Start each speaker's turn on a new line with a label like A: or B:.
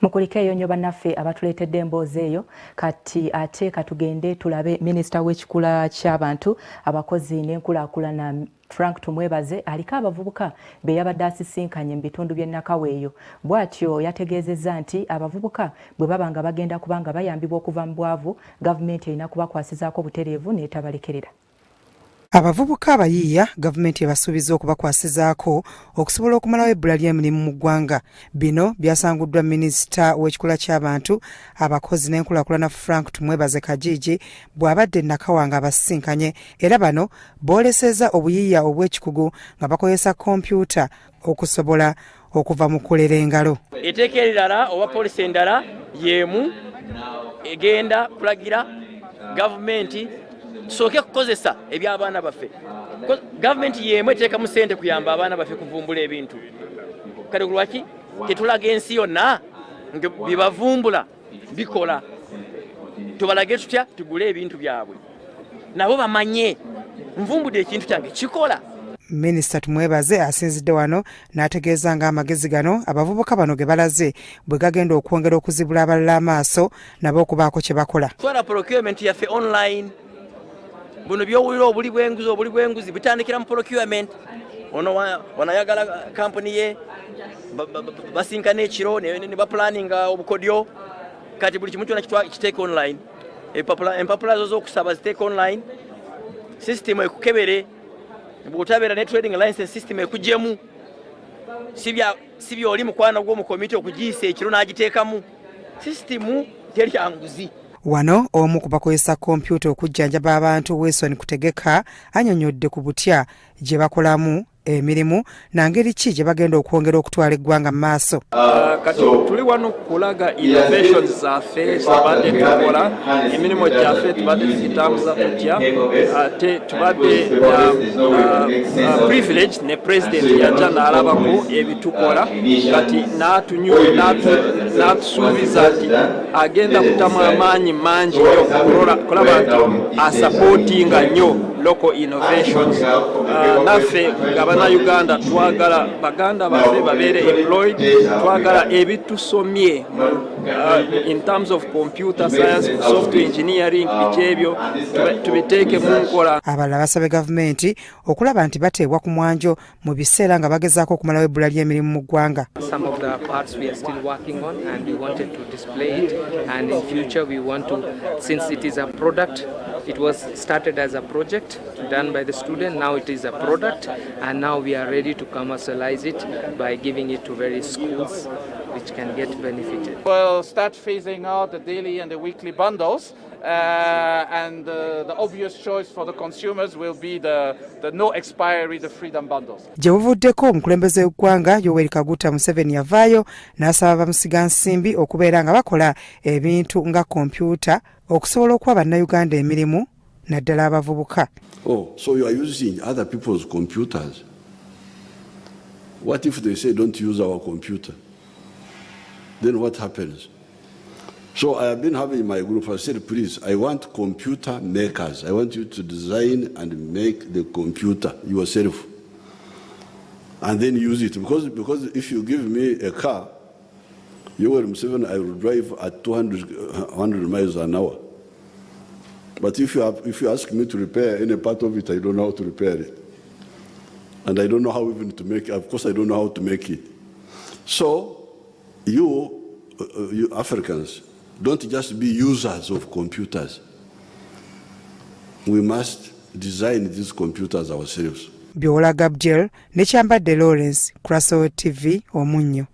A: Mukulikeeyo nnyo bannaffe abatuleetedde emboozi eyo kati ate katugende tulabe minisita w'ekikula ky'abantu abakozi n'enkulaakulana Frank Tumwebaze aliko abavubuka be yabadde asisinkanye mu bitundu by'e Nakaweeyo. Bw'atyo yategeezezza nti abavubuka bwe baba nga bagenda kuba nga bayambibwa okuva mu bwavu, gavumenti erina kubakwasizaako butereevu n'etabalekerera.
B: Abavubuka abayiiya gavumenti ebasuubiza okubakwasizaako okusobola okumalawo ebbula ly'emirimu mu ggwanga. Bino byasanguddwa minisita w'ekikula ky'abantu abakozi n'enkulaakulana Frank Tumwebaze Kajiji bw'abadde Nakawanga abasisinkanye, era bano boolesezza obuyiiya obw'ekikugu nga bakozesa kompyuta okusobola okuva mu kulera engalo.
C: Etteeka erirala oba poliisi endala y'emu egenda kulagira gavumenti tusooke kukozesa eby'abaana baffe. Gavumenti y'emu eteeka mu ssente kuyamba abaana baffe kuvumbula ebintu. Kale lwaki tetulaga ensi yonna nga bye bavumbula bikola? Tubalage tutya tugule ebintu byabwe nabo bamanye nvumbudde ekintu kyange kikola.
B: Minisita Tumwebaze asinzidde wano n'ategeeza nga amagezi gano abavubuka bano ge balaze bwe gagenda okwongera okuzibula abalala amaaso nabo okubaako kye bakola.
C: Twala procurement yaffe online. Buno byowulira obuli bwenguzi bitandikira mu procurement. Ono wanayagala company ye basinkana ekiro ne baplaninga obukodyo, kati buli kimu kyonna kiteeka online. Empapula zo z'okusaba ziteeka online. System ekukebere bw'otabeera ne trading license system ekuggyemu. Si by'oli mukwano gw'omukomiti okugiyisa ekiro n'agiteekamu. System teryanguzi.
B: Wano omu ku bakozesa kompyuta okujjanjaba abantu Wilson Kutegeka annyonnyodde ku butya gye bakolamu emirimu nangeri ki gye bagenda okwongera okutwala eggwanga mu maaso.
D: Kati tuli wano kulaga innovations zaffe tubadde tukola, emirimu gyaffe tubadde tugitambuza tutya, ate tubadde privilege ne president yajja n'alabako ebitukola, kati n'atusuubiza nti agenda kutamu amaanyi mangi nnyo kulaba nti asupportinga nnyo local innovations. Naffe nga Bannayuganda twagala baganda baffe babeere employed, twagala ebitusomye in terms of computer science, software engineering, bikyebyo tubiteeke mu nkola.
B: Abalala basabye gavumenti okulaba nti bateebwa ku mwanjo mu biseera nga bagezaako okumalawo ebbula ly'emirimu mu ggwanga.
E: Some of the parts we are still working on and we wanted to display it, and in future we want to, since it is a product, it was started as a project done by the student, now it is a product, and now we are ready to commercialize it by giving it to various schools which can get benefited.
F: We'll start phasing out the daily and the weekly bundles, and the obvious choice for the consumers will be the no expiry, the freedom bundles.
B: Gye buvuddeko omukulembeze w'eggwanga Yoweri Kaguta Museveni yavaayo n'asaba bamusiga nsimbi okubeera nga bakola ebintu nga kompyuta okusobola okuwa bannayuganda emirimu naddala abavubuka.
G: Oh, so you are using other people's computers. What if they say don't use our computer? Then what happens? So I have been having my group, I said, please, I want computer makers. I want you to design and make the computer yourself and then use it. Because if you give me a car, Yoweri Museveni, I will drive at 100 miles an hour. But if you ask me to repair any part of it, I don't know how to repair it. And I don't know how even to make it. Of course, I don't know how to make it. So you Africans, don't just be users of computers. We must design these computers ourselves.
B: Byola Gabriel ne Kyambadde Lawrence, Kraso TV, Omunnyo.